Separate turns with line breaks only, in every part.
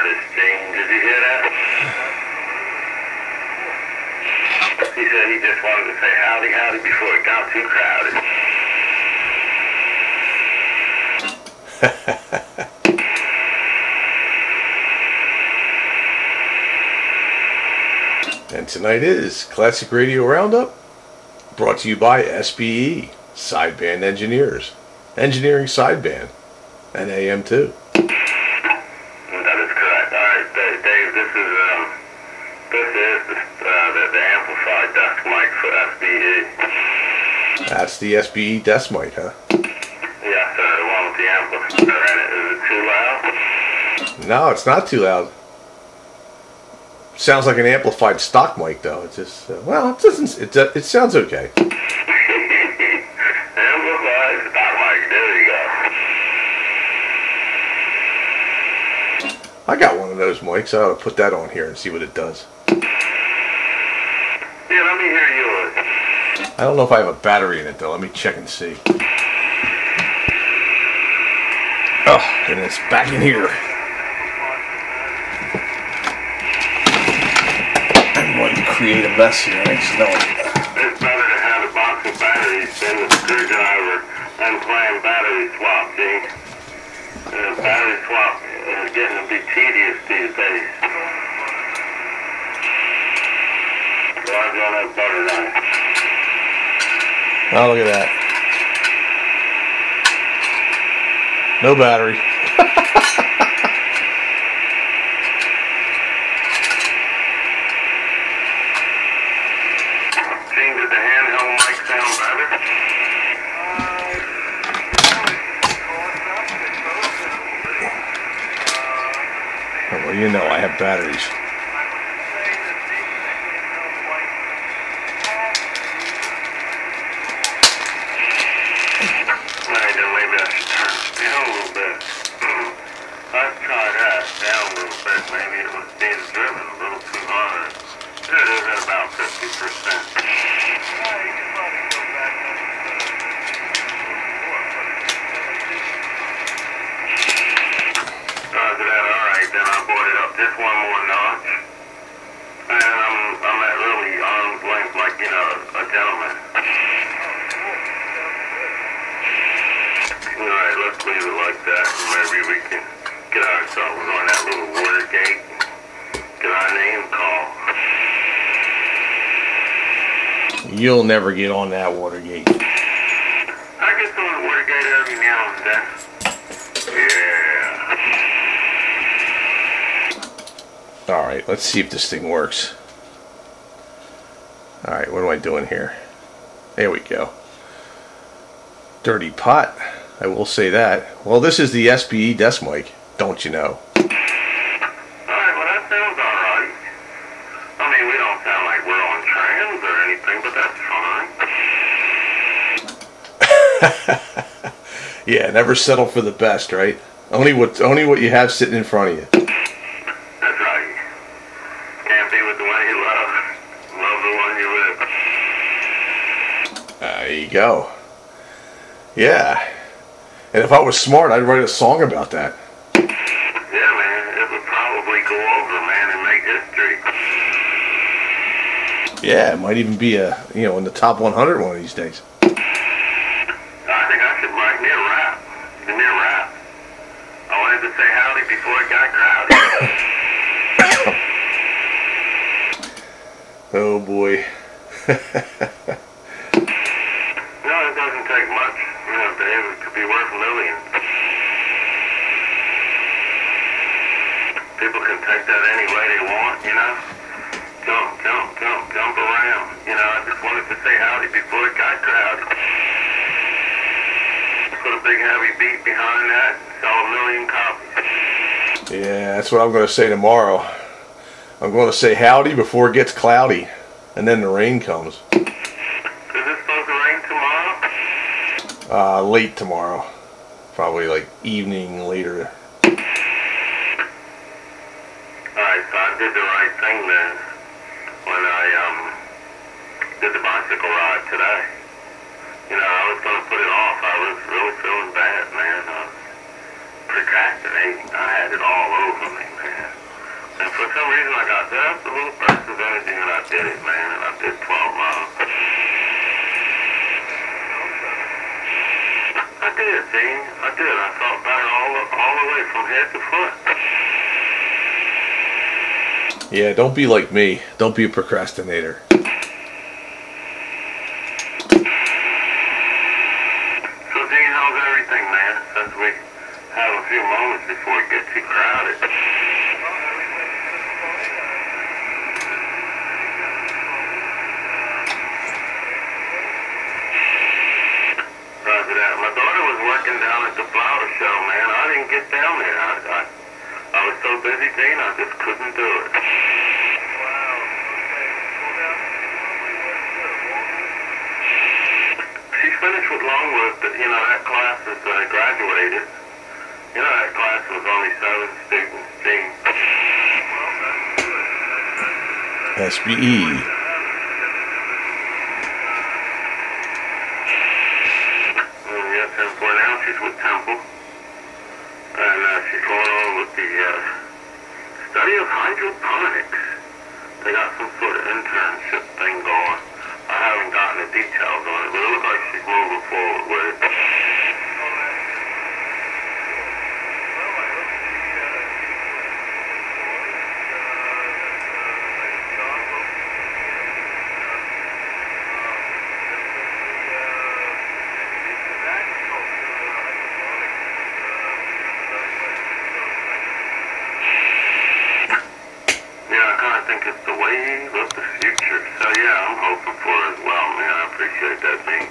artist, Gene. Did you hear that? He said he just wanted to say howdy, howdy before it got too crowded.
And tonight is Classic Radio Roundup, brought to you by SBE Sideband Engineers, Engineering Sideband, and AM2.
That is correct. All right, Dave, this is the amplified desk mic for SBE.
That's the SBE desk mic, huh?
Yes, sir, the one with the amplifier in it. Is it too loud?
No, it's not too loud. Sounds like an amplified stock mic, though. It just, well, it doesn't. It sounds okay.
Amplified stock mic. There you go.
I got one of those mics. I ought to put that on here and see what it does.
Yeah, let me hear yours.
I don't know if I have a battery in it, though. Let me check and see. Oh, and it's back in here. I'm going to create a mess here.
It's better to have a box of batteries than a screwdriver and playing battery swap, Gene. Battery swap is getting to be tedious these days. So I'm going to have butter knife.
Oh, look at that. No battery.
Gene, did the handheld mic sound better?
Well, you know I have batteries.
Maybe I should turn it down a little bit. I've tried that down a little bit. Maybe it was being driven a little too hard. It is at about 50%. Alright, then I brought it up just one more notch. And I'm at really arm's length like, you know, a gentleman. Alright, let's leave it like that, and maybe we can get ourselves on that little water gate, get our name called.
You'll never get on that Watergate.
I get on the water gate every now and then. Yeah.
Alright, let's see if this thing works. Alright, what am I doing here? There we go. Dirty pot. I will say that. Well, this is the SBE desk mic, don't you know?
Alright, well that sounds alright. I mean, we don't sound like we're on trams or anything, but that's fine.
Yeah, never settle for the best, right? Only what you have sitting in front of you.
That's right. Can't be with the one you love. Love the one you live.
There you go. Yeah. And if I was smart, I'd write a song about that.
Yeah, man. It would probably go over, man, and make history.
Yeah, it might even be in the top 100 one of these days.
I think I should write me a rap. Give me a rap. I wanted to say howdy before it got crowded.
Oh boy.
No, it doesn't take much. You know, Dave, it could be worth millions. People can take that any way they want, you know? Jump around. You know, I just wanted to say howdy before it got crowded. Put a big heavy beat behind that, sell 1 million copies.
Yeah, that's what I'm going to say tomorrow. I'm going to say howdy before it gets cloudy. And then the rain comes.
Is it supposed to rain tomorrow?
Late tomorrow. Probably like evening later.
Alright, so I did the right thing then when I did the bicycle ride today. You know, I was going to put it off. I was really feeling bad, man. I was procrastinating. I had it all over me, man. And for some reason I got just a little burst of energy and I did it, man, and I did 12 miles. I did, Gene. I did. I felt better all the way from head to foot.
Yeah, don't be like me. Don't be a procrastinator.
So, Gene, how's everything, man, since we have a few moments before it gets too crowded? Roger that. My daughter was working down at the flower show, man. I didn't get down there. I was so busy, Gene, I just couldn't do it. She finished with Longwood, but, you know, that class is graduated. You know, that class was only 7 students, Gene.
SBE.
Yes, and for now she's with Temple. And she's going on with the study of hydroponics. They got some sort of internship thing going. I haven't gotten the details on it, but it looks like she's moving forward with it. Yeah, I kind of think it's the wave of the future. So yeah, I'm hoping for it as well, man. I appreciate that, Dean.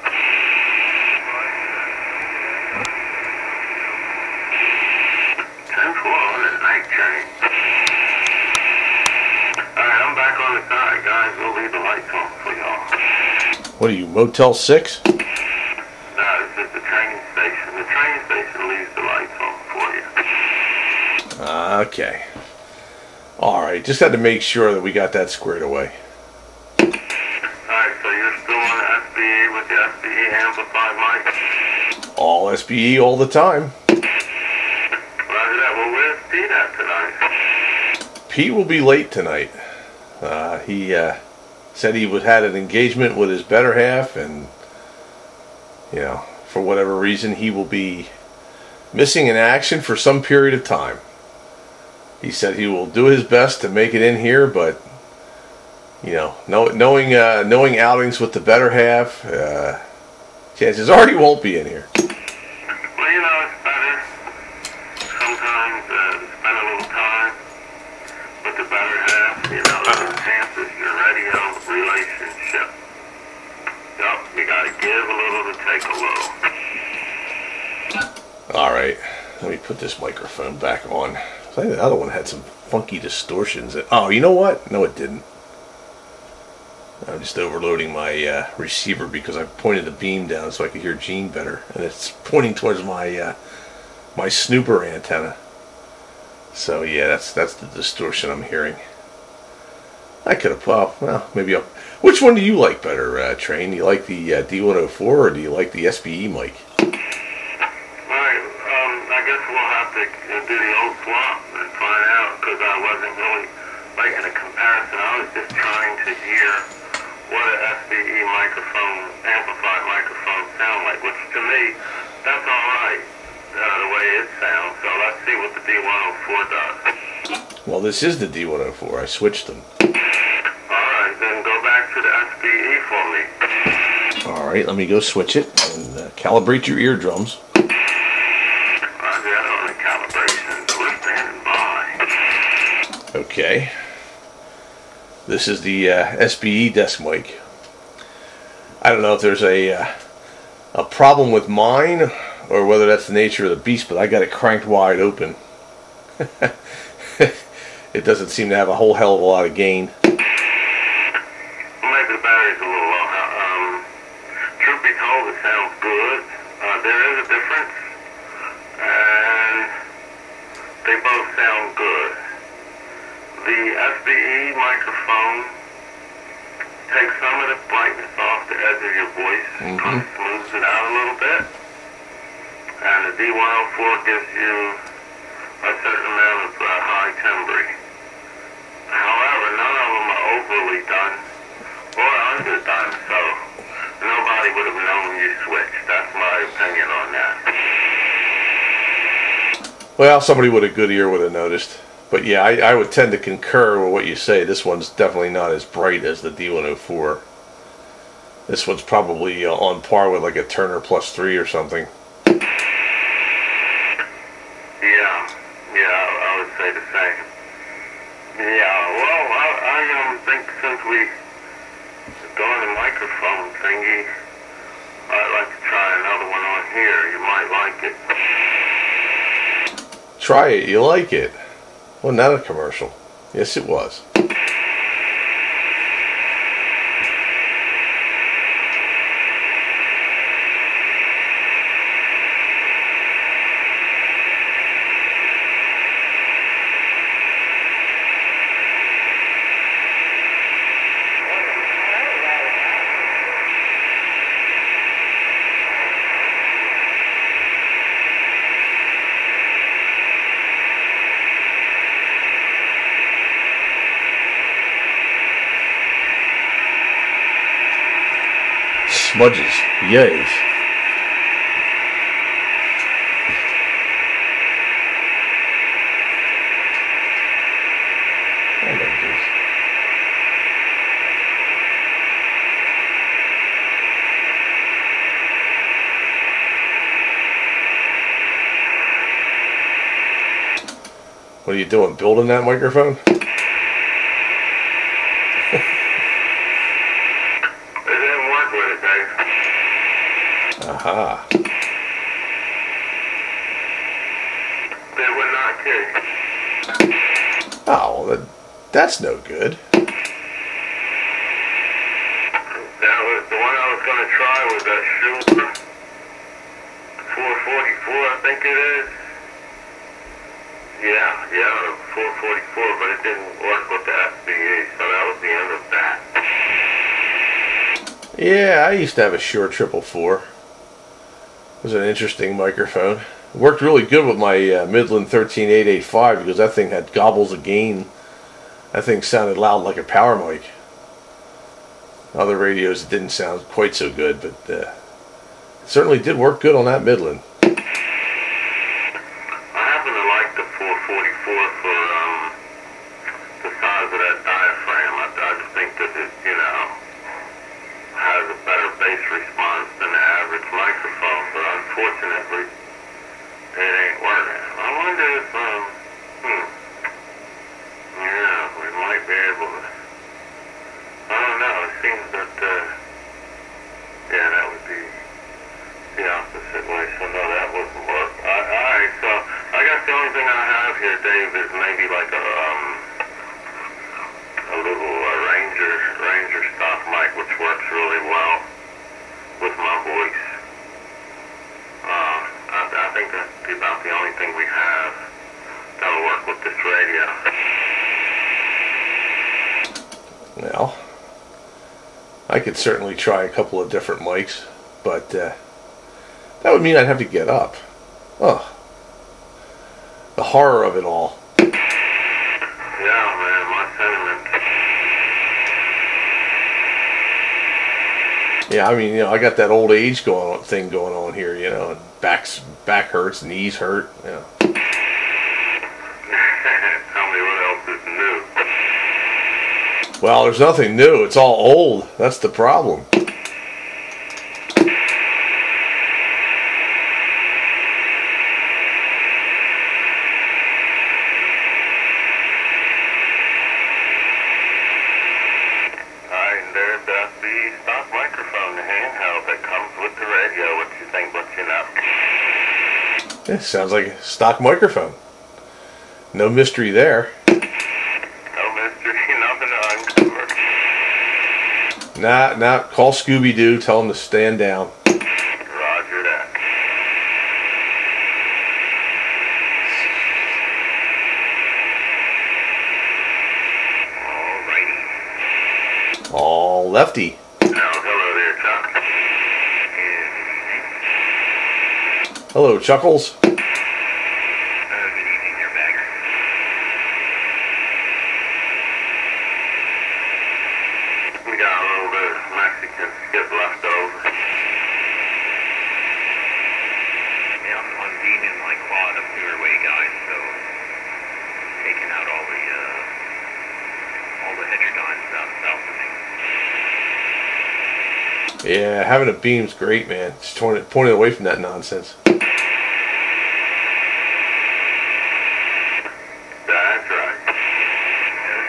10-4 on the night train. Alright, I'm back on the side, guys. We'll leave the lights on for y'all.
What are you, Motel 6?
This is the train station. The train station leaves the lights on for you.
Okay. Alright, just had to make sure that we got that squared away.
Alright, so you're still on the SBE with the SBE amplified mic?
All SBE all the time.
Roger that. Well, where's Pete at tonight?
Pete will be late tonight. He said he had an engagement with his better half, and, you know, for whatever reason, he will be missing in action for some period of time. He said he will do his best to make it in here, but, you know, knowing outings with the better half, chances are he won't be in here.
Well, you know, it's better sometimes to spend a little time with the better half. You know, it enhances your radio relationship. Yup, you gotta give a little to take a little.
Alright, let me put this microphone back on. I think the other one had some funky distortions. Oh, you know what? No, it didn't. I'm just overloading my receiver because I pointed the beam down so I could hear Gene better, and it's pointing towards my my snooper antenna. So yeah, that's the distortion I'm hearing. I could have, well, maybe I'll. Which one do you like better, Train? Do you like the D104 or do you like the SBE mic?
I guess we'll have to do the old swap and find out, because I wasn't really making a comparison. I was just trying to hear what an SBE microphone, amplified microphone sound like, which to me, that's all right, the way it sounds. So let's see what the D104 does.
Well, this is the D104. I switched them.
Alright, then go back to the SBE for me.
Alright, let me go switch it and calibrate your eardrums. Okay, this is the SBE desk mic. I don't know if there's a problem with mine or whether that's the nature of the beast, but I got it cranked wide open. It doesn't seem to have a whole hell of a lot of gain.
Maybe the battery's a little low. Truth be told, it sounds good. There is a difference, and they both sound good. The SBE microphone takes some of the brightness off the edge of your voice, kind of smooths it out a little bit. And the D104 gives you a certain amount of high timbre. overly done or underdone, so nobody would have known you switched. That's my opinion on that.
Well, somebody with a good ear would have noticed. But yeah, I would tend to concur with what you say. This one's definitely not as bright as the D104. This one's probably on par with like a Turner Plus 3 or something.
Yeah, I would say the same. Yeah, well, I think since we doing the microphone thingy, I'd like to try another one on here. You might like it.
Try it, you like it. Wasn't that a commercial? Yes, it was. Smudges, yays. What are you doing, building that microphone? Aha.
They were not kidding.
Oh, that's no good.
That was the one I was going to try with that Schuler 444, I think it is. Yeah, 444, but it didn't work with the SBE, so that was the end of that.
Yeah, I used to have a Shure 444. It was an interesting microphone. It worked really good with my Midland 13885 because that thing had gobbles of gain. That thing sounded loud like a power mic. Other radios, it didn't sound quite so good, but it certainly did work good on that Midland.
I happen to like the 444 for the size of that diaphragm. I just think that it, has a better bass response than the average microphone, but unfortunately, it ain't working. I wonder if, we might be able to, I don't know, it seems that, that would be the opposite way, so no, that wouldn't work. Alright, so, I guess the only thing I have here, Dave, is maybe like a little Ranger stock mic, which works really well with my voice. I think that's about the only thing we have that'll work with this radio.
Well, I could certainly try a couple of different mics, but that would mean I'd have to get up. Oh, the horror of it all.
Yeah, man, my sentiment.
Yeah, I mean, I got that old age thing going on here, and back hurts, knees hurt,
Tell me what else is new.
Well, there's nothing new. It's all old. That's the problem. It sounds like a stock microphone. No mystery there.
No mystery, nothing to uncover.
Nah, call Scooby-Doo, tell him to stand down.
Roger that. Alrighty.
All lefty.
Hello there, Chuck.
Hello, Chuckles.
Good evening, there, Bagger.
Yeah, having a beam's great, man. Just pointing away from that nonsense.
That's right.
Yeah, this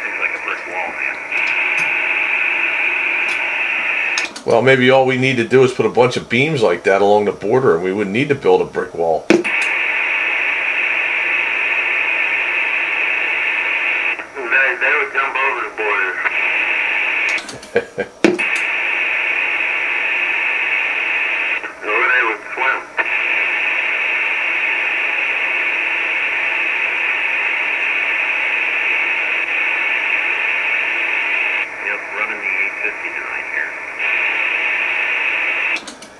thing's like a brick wall, man.
Well, maybe all we need to do is put a bunch of beams like that along the border, and we wouldn't need to build a brick wall.
They would jump over the border. Or they would swim.
Yep, running the 850 tonight here.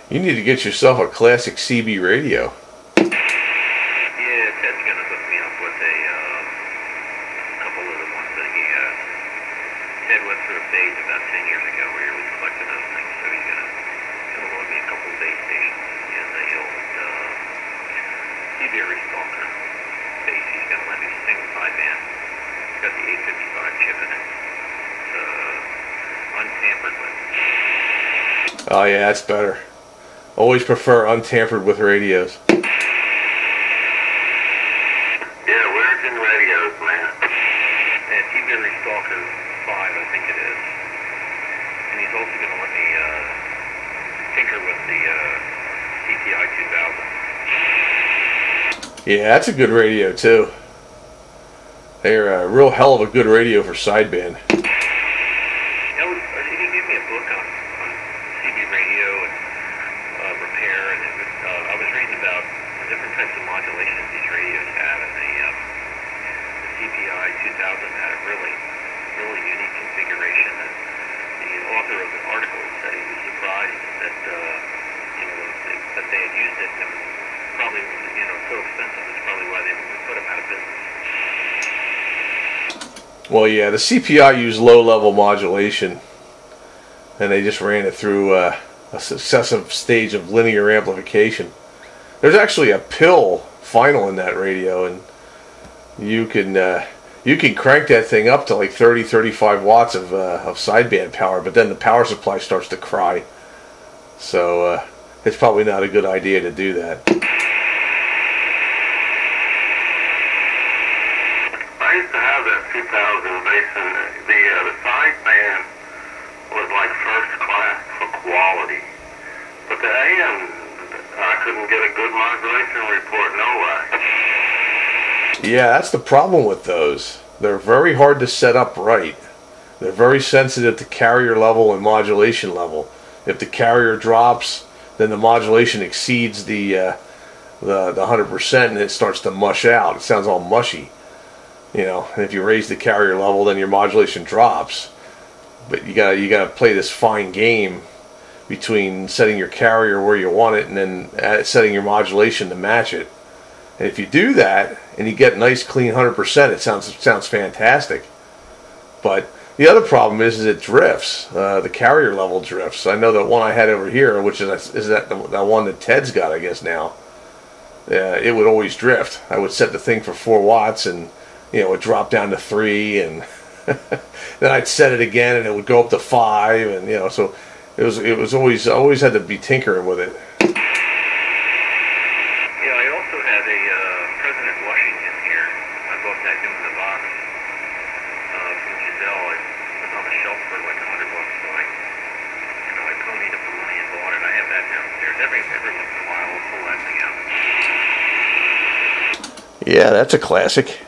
You need to get yourself a classic CB radio.
Yeah, Ted's gonna hook me up with a couple of the ones that he has. Ted went through a phase about 10 years ago where he was collecting those things, so he's gonna loan me a couple of base stations and the old CB Stalker base. He's gonna let me single sideband. It's got the 855 chip in it. It's untampered with.
Oh yeah, that's better. Always prefer untampered with radios.
Yeah, virgin radios, man.
And TB Stalker 5, I think it is. And he's also going to let me tinker with the CTI 2000.
Yeah, that's a good radio too. They're a real hell of a good radio for sideband.
He gave me a book on CB radio and repair, and I was reading about the different types of modulation that these radios have, and the CPI 2000 had a really unique configuration. And the author of the article said he was surprised that that they had used it, and it was probably so expensive. It's probably why they put them out of business.
Well, yeah, the CPI used low-level modulation, and they just ran it through a successive stage of linear amplification. There's actually a pill final in that radio, and you can crank that thing up to like 30-35 watts of sideband power, but then the power supply starts to cry. So it's probably not a good idea to do that.
I used to have that 2000 base, and the sideband was like first class for quality. But the AM, I couldn't get a good modulation report, no way.
Yeah, that's the problem with those. They're very hard to set up right. They're very sensitive to carrier level and modulation level. If the carrier drops, then the modulation exceeds the 100%, and it starts to mush out. It sounds all mushy. And if you raise the carrier level, then your modulation drops. But you gotta play this fine game between setting your carrier where you want it and then setting your modulation to match it. And if you do that and you get nice clean 100%, it sounds fantastic. But the other problem is it drifts. The carrier level drifts. I know that one I had over here, which is that one that Ted's got, I guess now. It would always drift. I would set the thing for 4 watts and it would drop down to 3, and then I'd set it again and it would go up to 5, and so it was always had to be tinkering with it.
Yeah, I also had a President Washington here. I bought that new in the box from Giselle. It was on the shelf for like $100, so I ponied up the money and bought it. I have that downstairs. Every once in a while I'll pull that thing out.
Yeah, that's a classic.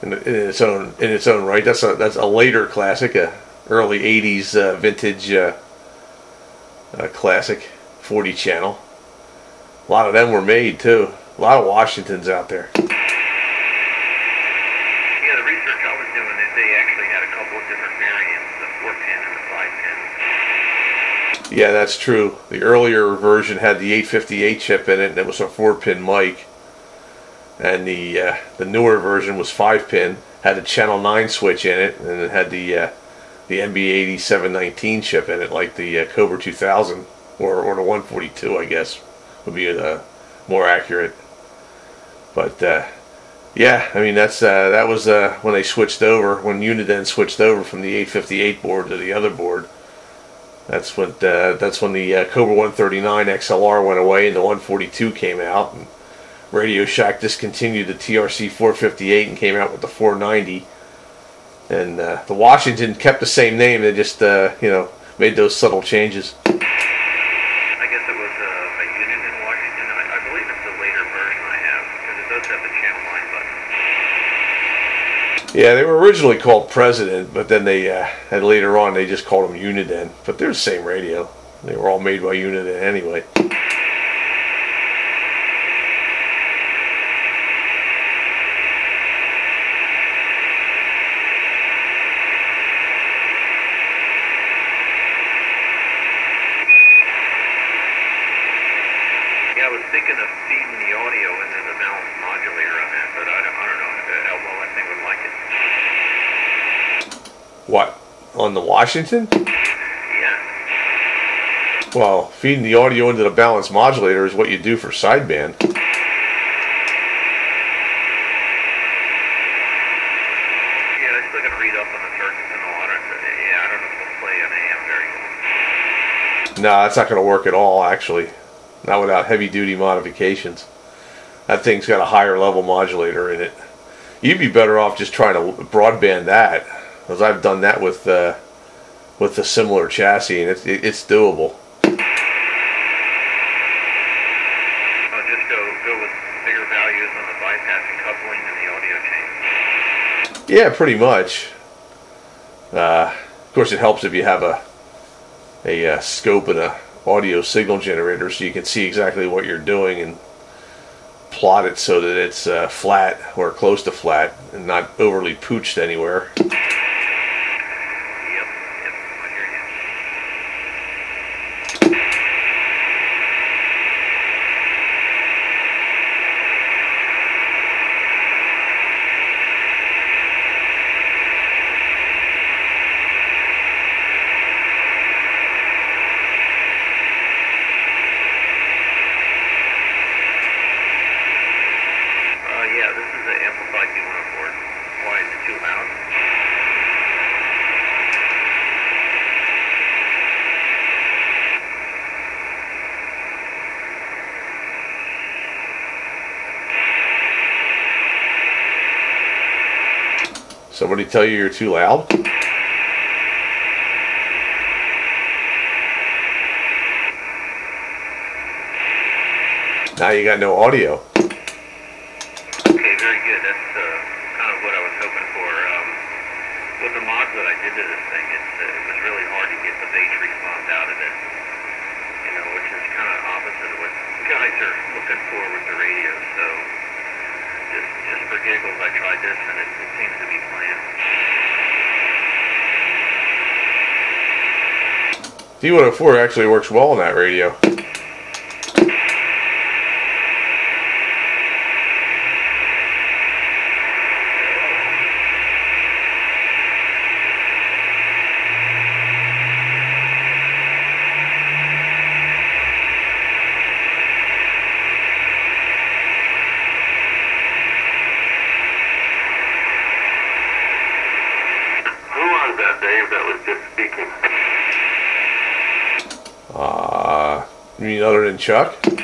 In its own right. That's a later classic, a early '80s vintage classic 40 channel. A lot of them were made too. A lot of Washingtons out there.
Yeah, the research I was doing, they actually had a couple of different variants, the 4-pin and the 5-pin.
Yeah, that's true. The earlier version had the 858 chip in it, and it was a 4-pin mic. And the newer version was 5-pin, had a channel 9 switch in it, and it had the MB80 719 chip in it, like the Cobra 2000 or the 142, I guess would be more accurate. But Yeah, I mean that was when they switched over, when Uniden switched over from the 858 board to the other board. That's when the Cobra 139 XLR went away and the 142 came out, and Radio Shack discontinued the TRC 458 and came out with the 490. And the Washington kept the same name. They just made those subtle changes.
I guess it was a unit in Washington. I believe it's the later version I have, because it does have the channel line button.
Yeah, they were originally called President, but then they and later on they just called them Uniden. But they're the same radio. They were all made by Uniden anyway.
Yeah, I was thinking of feeding the audio into the balanced modulator on that, but I don't know how well that thing would like it.
What? On the Washington?
Yeah.
Well, feeding the audio into the balanced modulator is what you do for sideband.
Yeah, I still got to read up on the circuits and all. I don't know if it'll play on AM very well.
No, that's not going to work at all, actually. Not without heavy-duty modifications. That thing's got a higher level modulator in it. You'd be better off just trying to broadband that, because I've done that with a similar chassis, and it's doable.
I'll just go with bigger values on the bypass and coupling and the audio chain.
Yeah, pretty much. Of course, it helps if you have a scope and a audio signal generator, so you can see exactly what you're doing and plot it so that it's flat or close to flat and not overly pooched anywhere.
Yep, I hear you. Yeah, this is an amplified D104. Why is it too loud?
Somebody tell you you're too loud? Now you got no audio.
Okay, very good. That's kind of what I was hoping for. With the mods that I did to this thing, it was really hard to get the bass response out of it. Which is kind of opposite of what guys are looking for with the radio. So, just for giggles, I tried this, and it seems to be playing.
D104 actually works well on that radio. You mean other than Chuck?
Yeah,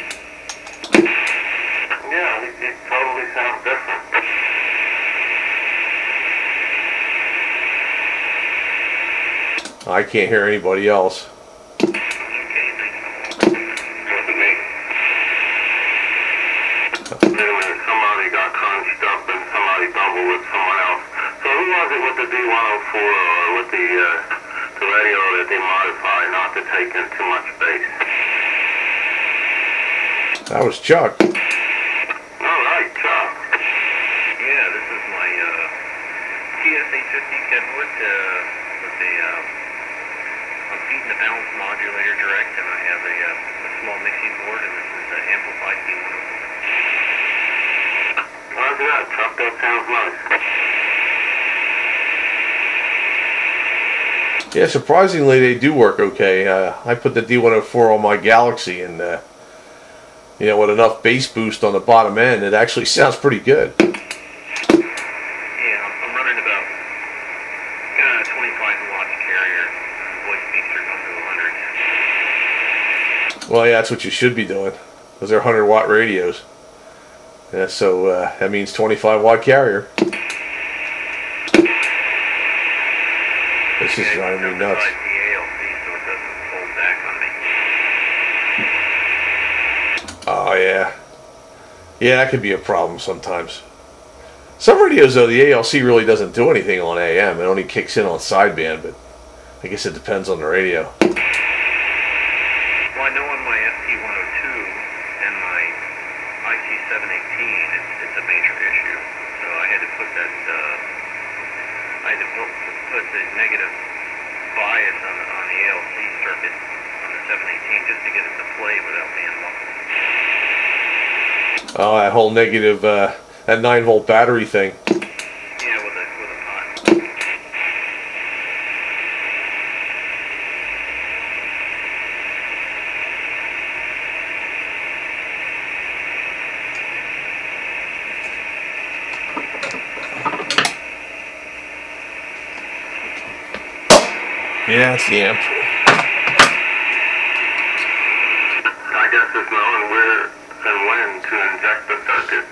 it totally sounds different.
I can't hear anybody else.
Just me. Somebody got crunched up and somebody doubled with someone else. So who was it with the D104 or with the radio that they modified not to take in too much bass?
That was Chuck.
All right, Chuck.
Yeah, this is my TS-850 Kenwood with I'm feeding the balanced modulator direct, and I have a small mixing board, and this is an amplified D104.
Roger that, Chuck. That sounds nice.
Yeah, surprisingly they do work okay. I put the D104 on my Galaxy, and with enough bass boost on the bottom end, it actually sounds pretty good. Well, yeah, that's what you should be doing, because they're 100-watt radios. Yeah, so that means 25-watt carrier. This is driving me nuts. Oh, yeah. Yeah, that could be a problem sometimes. Some radios, though, the ALC really doesn't do anything on AM. It only kicks in on sideband, but I guess it depends on the radio.
Well, I know on my ST102 and my IC718, it's a major issue. So I had to put that, I had to put the negative bias on the ALC circuit on the 718 just to get it to play without being muffled.
Oh, that whole negative, that 9-volt battery thing.
Yeah, with a pot.
Yeah, it's the amp.
I guess it's knowing where and when to inject the circuit.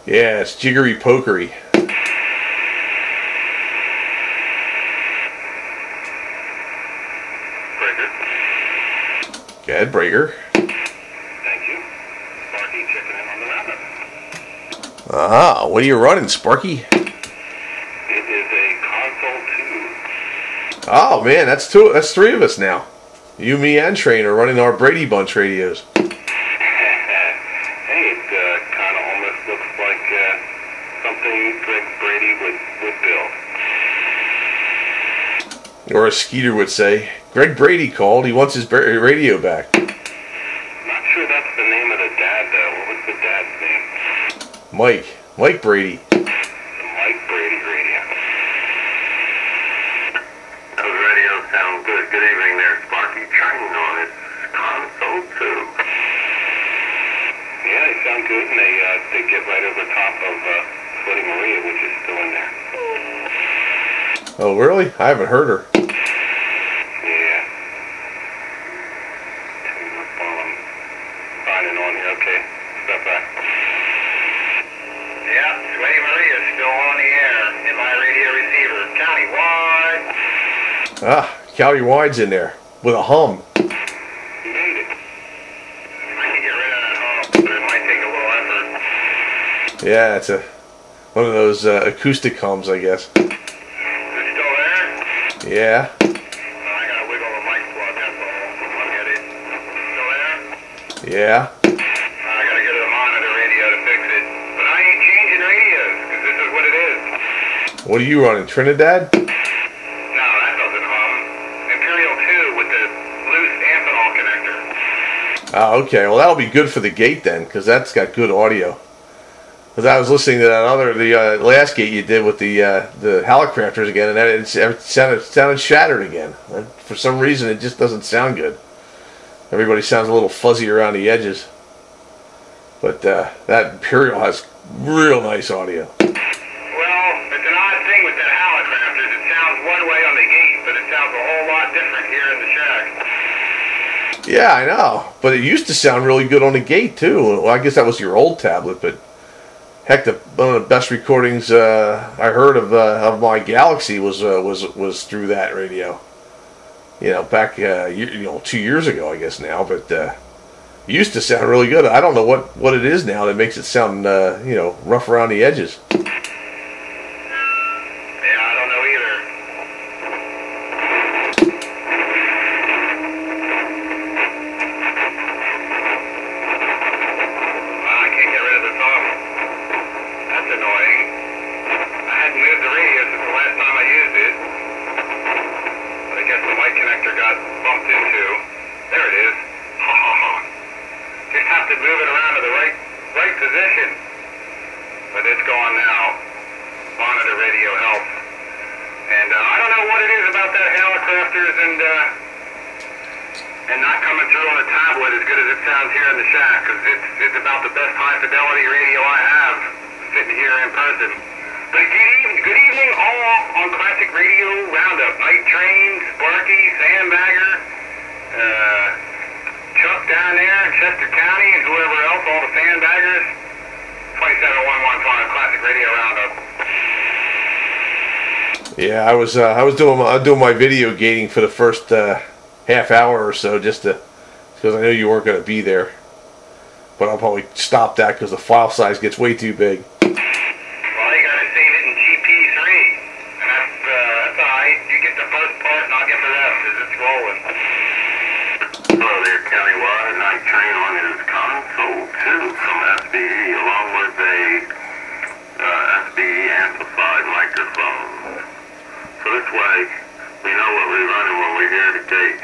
Yeah, it's jiggery pokery.
Breaker.
Go ahead, Breaker.
Thank you. Sparky checking in on the Roundup.
Ah, what are you running, Sparky?
It is a Console II.
Oh man, that's two. That's three of us now. You, me, and Train are running our Brady Bunch radios.
Hey, it kind of almost looks like something Greg Brady would build.
Or as Skeeter would say, Greg Brady called. He wants his radio back.
Not sure that's the name of the dad, though. What was the dad's name?
Mike Brady.
The Mike Brady radio. Those radios sound good. Good evening there, Sparky. Train on its Console II. Yeah, they sound good, and they get right over top of Sweaty Maria, which is still in there.
Oh really? I haven't heard her.
Yeah. While I'm signing on here, okay. Step back. Yeah, Sweaty Maria's still on the air in my radio receiver. Countywide.
Ah, County-wide's in there with a hum.
You made it. I can get rid of that hum, but it might take a little effort.
Yeah, it's one of those acoustic hums, I guess.
Is it still there?
Yeah.
I gotta wiggle the mic plug, that's all. I'll get it. Still there?
Yeah.
I gotta get to the monitor radio to fix it. But I ain't changing radios, because this is what it is.
What are you running, Trinidad?
No, that doesn't hum. Imperial 2 with the loose Amphenol connector.
Oh, okay. Well, that'll be good for the gate then, because that's got good audio. Because I was listening to that the last gate you did with the Halicrafters again, and it sounded shattered again. And for some reason, it just doesn't sound good. Everybody sounds a little fuzzy around the edges. But that Imperial has real nice audio.
Well, it's an odd thing with that Halicrafters. It sounds one way on the gate, but it sounds a whole lot different here in the shack.
Yeah, I know. But it used to sound really good on the gate, too. Well, I guess that was your old tablet, but heck, one of the best recordings I heard of my Galaxy was through that radio. You know, back 2 years ago, I guess now. But it used to sound really good. I don't know what it is now that makes it sound rough around the edges.
Yeah, I don't know either. I can't get rid of this hum. That's annoying. I hadn't moved the radio since the last time I used it. But I guess the mic connector got bumped into. There it is. Ha ha ha. Just have to move it around to the right position. But it's gone now. Monitor radio helps. And I don't know what it is about that Halicrafters and not coming through on a tablet as good as it sounds here in the shack, because it's about the best high fidelity radio I have sitting here in person. But good evening all on Classic Radio Roundup. Night Train, Sparky, Sandbagger, Chuck down there in Chester County, and whoever else, all the Sandbaggers. 27115 Classic Radio Roundup.
Yeah, I was doing my video gating for the first half hour or so, just because I knew you weren't going to be there. But I'll probably stop that because the file size gets way too big.
Well, you got to save it in GP3, and that's all right. You get the first part, and I'll get the rest as it's rolling. Hello there, Countywide. Night Train on his Console II from SBE, along with a SBE amplified microphone. So this way, we know what we're running when we're here at the gate.